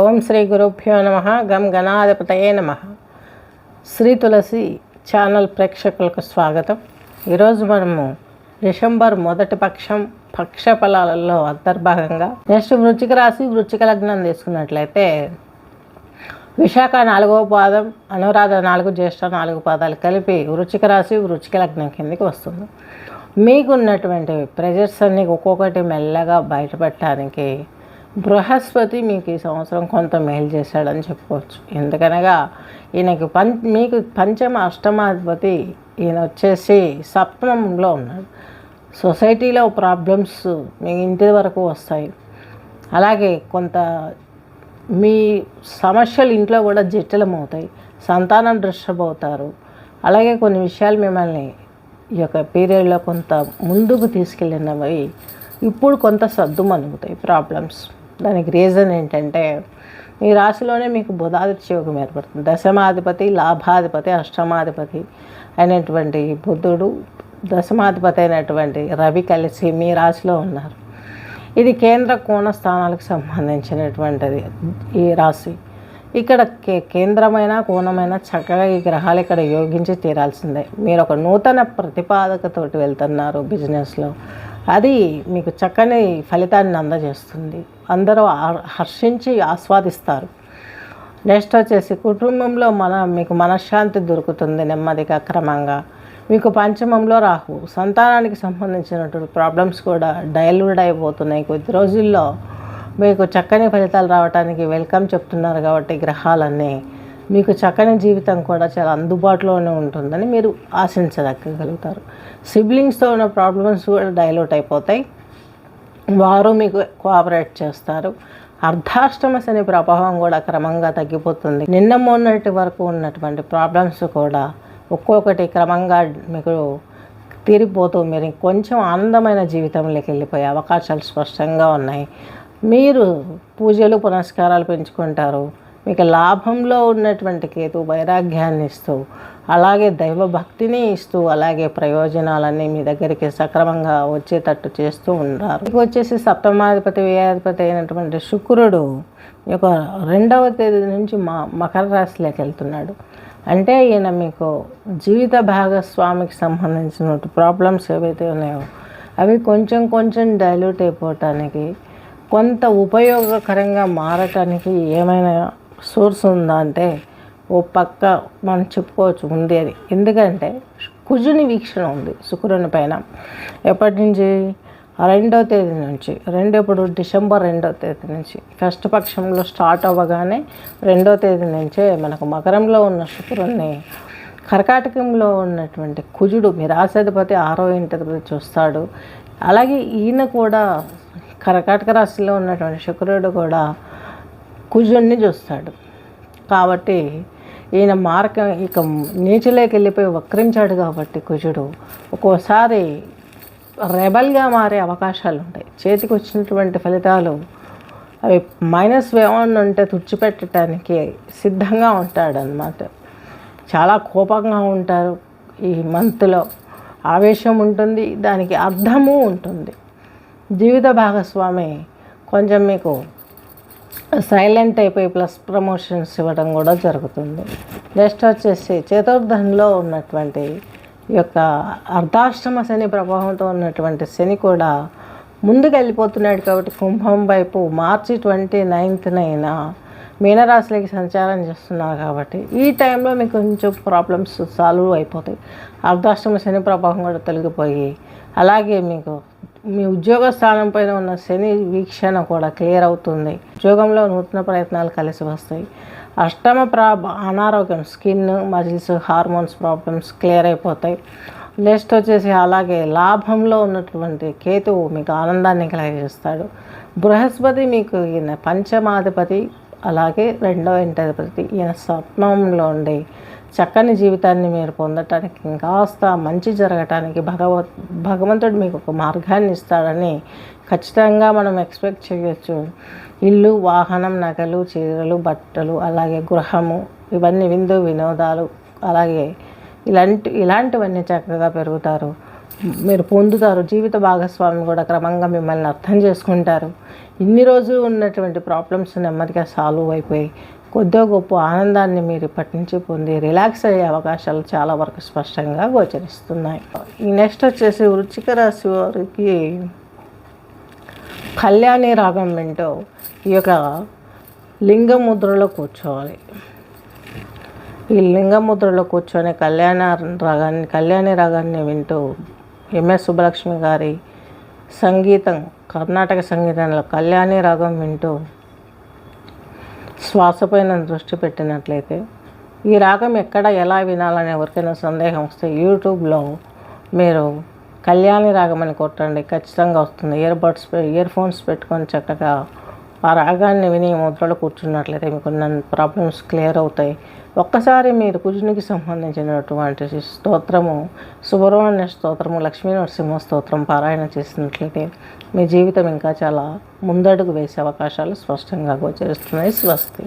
ఓం శ్రీ గురుభ్యో నమ. గం గణాధిపతయే నమ. శ్రీ తులసి ఛానల్ ప్రేక్షకులకు స్వాగతం. ఈరోజు మనము డిసెంబర్ మొదటి పక్ష ఫలాలలో అంతర్భాగంగా నెక్స్ట్ వృశ్చిక రాశి వృశ్చిక లగ్నం తీసుకున్నట్లయితే విశాఖ 4వ పాదం, అనురాధ 4, జ్యేష్ఠ 4 పాదాలు కలిపి వృశ్చిక రాశి వృశ్చిక లగ్నం కిందకి వస్తుంది. మీకున్నటువంటి ప్రెజర్స్ అన్నీ ఒక్కొక్కటి మెల్లగా బయటపెట్టడానికి బృహస్పతి మీకు ఈ సంవత్సరం కొంత మేలు చేశాడని చెప్పుకోవచ్చు. ఎందుకనగా ఈయనకి మీకు పంచమ అష్టమాధిపతి ఈయన వచ్చేసి సప్తమంలో ఉన్నాడు. సొసైటీలో ప్రాబ్లమ్స్ మీ ఇంటి వరకు వస్తాయి. అలాగే కొంత మీ సమస్యలు ఇంట్లో కూడా జటిలమవుతాయి. సంతానం డిస్టర్బ్ అవుతారు. అలాగే కొన్ని విషయాలు మిమ్మల్ని ఈ యొక్క పీరియడ్లో కొంత ముందుకు తీసుకెళ్ళినవి ఇప్పుడు కొంత సర్దుమణుగుతాయి ప్రాబ్లమ్స్. దానికి రీజన్ ఏంటంటే మీ రాశిలోనే మీకు బుధాదిత్య యోగం ఏర్పడుతుంది. దశమాధిపతి, లాభాధిపతి, అష్టమాధిపతి అయినటువంటి బుధుడు, దశమాధిపతి అయినటువంటి రవి కలిసి మీ రాశిలో ఉన్నారు. ఇది కేంద్ర కోణ స్థానాలకు సంబంధించినటువంటిది ఈ రాశి. ఇక్కడ కేంద్రమైన కోణమైన చక్కగా ఈ గ్రహాలు ఇక్కడ యోగించి తీరాల్సిందే. మీరు ఒక నూతన ప్రతిపాదకతోటి వెళ్తున్నారు బిజినెస్లో, అది మీకు చక్కని ఫలితాన్ని అందజేస్తుంది. అందరూ హర్షించి ఆస్వాదిస్తారు. నెక్స్ట్ వచ్చేసి కుటుంబంలో మీకు మనశ్శాంతి దొరుకుతుంది నెమ్మదిగా క్రమంగా. మీకు పంచమంలో రాహు, సంతానానికి సంబంధించినటువంటి ప్రాబ్లమ్స్ కూడా డైల్యూట్ అయిపోతున్నాయి. కొద్ది రోజుల్లో మీకు చక్కని ఫలితాలు రావడానికి వెల్కమ్ చెప్తున్నారు. కాబట్టి గ్రహాలన్నీ మీకు చక్కని జీవితం కూడా చాలా అందుబాటులోనే ఉంటుందని మీరు ఆశించదగ్గలుగుతారు. సిబ్లింగ్స్తో ఉన్న ప్రాబ్లమ్స్ కూడా డైల్యూట్ అయిపోతాయి. వారు మీకు కోఆపరేట్ చేస్తారు. అర్ధాష్టమ శని ప్రభావం కూడా క్రమంగా తగ్గిపోతుంది. నిన్న మొన్నటి వరకు ఉన్నటువంటి ప్రాబ్లమ్స్ కూడా ఒక్కొక్కటి క్రమంగా మీకు తీరిపోతూ మీరు కొంచెం ఆనందమైన జీవితంలోకి వెళ్ళిపోయే అవకాశాలు స్పష్టంగా ఉన్నాయి. మీరు పూజలు పునస్కారాలు పెంచుకుంటారు. మీకు లాభంలో ఉన్నటువంటి కేతు వైరాగ్యాన్ని ఇస్తూ, అలాగే దైవభక్తిని ఇస్తూ, అలాగే ప్రయోజనాలన్నీ మీ దగ్గరికి సక్రమంగా వచ్చేటట్టు చేస్తూ ఉంటారు. మీకు వచ్చేసి సప్తమాధిపతి వ్యయాధిపతి అయినటువంటి శుక్రుడు యొక్క 2వ తేదీ నుంచి మకర రాశిలోకి వెళ్తున్నాడు. అంటే ఈయన మీకు జీవిత భాగస్వామికి సంబంధించిన ప్రాబ్లమ్స్ ఏవైతే ఉన్నాయో అవి కొంచెం కొంచెం డైల్యూట్ అయిపోవటానికి, కొంత ఉపయోగకరంగా మారటానికి ఏమైనా సోర్స్ ఉందా అంటే ఓ పక్క మనం చెప్పుకోవచ్చు ఉంది అని. ఎందుకంటే కుజుని వీక్షణ ఉంది శుక్రుని పైన. ఎప్పటి నుంచి? 2వ తేదీ నుంచి. ఇప్పుడు డిసెంబర్ 2వ తేదీ నుంచి ఫస్ట్ పక్షంలో స్టార్ట్ అవ్వగానే 2వ తేదీ నుంచే మనకు మకరంలో ఉన్న శుక్రుని కర్కాటకంలో ఉన్నటువంటి కుజుడు మీ రాశాధిపతి 6వ ఇంటికి చూస్తాడు. అలాగే ఈయన కూడా కర్కాటక రాశిలో ఉన్నటువంటి శుక్రుడు కూడా కుజుడిని చూస్తాడు. కాబట్టి ఈయన మార్గం ఇక నీటిలోకి వెళ్ళిపోయి వక్రించాడు. కాబట్టి కుజుడు ఒక్కోసారి రెబల్గా మారే అవకాశాలు ఉంటాయి. చేతికి వచ్చినటువంటి ఫలితాలు అవి మైనస్ ఏమన్నా ఉంటే తుడిచిపెట్టడానికి సిద్ధంగా ఉంటాడనమాట. చాలా కోపంగా ఉంటారు. ఈ మంత్లో ఆవేశం ఉంటుంది, దానికి అర్థము ఉంటుంది. జీవిత భాగస్వామి కొంచెం మీకు సైలెంట్ అయిపోయి ప్లస్ ప్రమోషన్స్ ఇవ్వడం కూడా జరుగుతుంది. నెక్స్ట్ వచ్చేసి చతుర్థంలో ఉన్నటువంటి ఈ యొక్క అర్ధాష్టమ శని ప్రభావంతో ఉన్నటువంటి శని కూడా ముందుకు వెళ్ళిపోతున్నాడు. కాబట్టి కుంభం వైపు మార్చి 29న మీనరాశిలోకి సంచారం చేస్తున్నారు. కాబట్టి ఈ టైంలో మీకు కొంచెం ప్రాబ్లమ్స్ సాల్వ్ అయిపోతాయి. అర్ధాష్టమ శని ప్రభావం కూడా తొలగిపోయి, అలాగే మీకు మీ ఉద్యోగ స్థానం పైన ఉన్న శని వీక్షణ కూడా క్లియర్ అవుతుంది. ఉద్యోగంలో నూతన ప్రయత్నాలు కలిసి వస్తాయి. అష్టమ అనారోగ్యం, skin, muscles, hormones problems clear అయిపోతాయి. నెక్స్ట్ వచ్చేసి అలాగే లాభంలో ఉన్నటువంటి కేతువు మీకు ఆనందాన్ని కలిగిస్తాడు. బృహస్పతి మీకు ఈయన పంచమాధిపతి, అలాగే 2వ ఇంటాధిపతి. ఈయన సప్తమంలో ఉండి చక్కని జీవితాన్ని మీరు పొందటానికి, ఇంకాస్త మంచి జరగటానికి భగవంతుడు మీకు ఒక మార్గాన్ని ఇస్తాడని ఖచ్చితంగా మనం ఎక్స్పెక్ట్ చేయొచ్చు. ఇల్లు, వాహనం, నగలు, చీరలు, బట్టలు, అలాగే గృహము, ఇవన్నీ విందు వినోదాలు, అలాగే ఇలాంటివన్నీ చక్కగా పెరుగుతారు, మీరు పొందుతారు. జీవిత భాగస్వామి కూడా క్రమంగా మిమ్మల్ని అర్థం చేసుకుంటారు. ఇన్ని రోజులు ఉన్నటువంటి ప్రాబ్లమ్స్ నెమ్మదిగా సాల్వ్ అయిపోయి కొద్దో గొప్ప ఆనందాన్ని మీరు ఇప్పటి నుంచి పొంది రిలాక్స్ అయ్యే అవకాశాలు చాలా వరకు స్పష్టంగా గోచరిస్తున్నాయి. ఈ నెక్స్ట్ వచ్చేసి వృశ్చిక రాశి వారికి కళ్యాణి రాగం వింటూ ఈ యొక్క లింగ ముద్రలో కూర్చోవాలి. ఈ లింగ ముద్రలో కూర్చొని కళ్యాణి రాగాన్ని వింటూ ఎంఎస్ సుబ్బలక్ష్మి గారి సంగీతం, కర్ణాటక సంగీతంలో కళ్యాణి రాగం వింటూ శ్వాసపైన దృష్టి పెట్టినట్లయితే, ఈ రాగం ఎక్కడ ఎలా వినాలని ఎవరికైనా సందేహం వస్తే యూట్యూబ్లో మీరు కళ్యాణి రాగం అని కొట్టండి, ఖచ్చితంగా వస్తుంది. ఇయర్ ఫోన్స్ పెట్టుకొని చక్కగా ఆ రాగాన్ని విని ముద్రలో కూర్చున్నట్లయితే మీకు ఉన్న ప్రాబ్లమ్స్ క్లియర్ అవుతాయి. ఒక్కసారి మీరు కుజునికి సంబంధించినటువంటి స్తోత్రము, సుబ్రహ్మణ్య స్తోత్రము, లక్ష్మీ నరసింహ స్తోత్రం పారాయణ చేసినట్లయితే మీ జీవితం ఇంకా చాలా ముందడుగు వేసే అవకాశాలు స్పష్టంగా గోచరిస్తున్నాయి. స్వస్తి.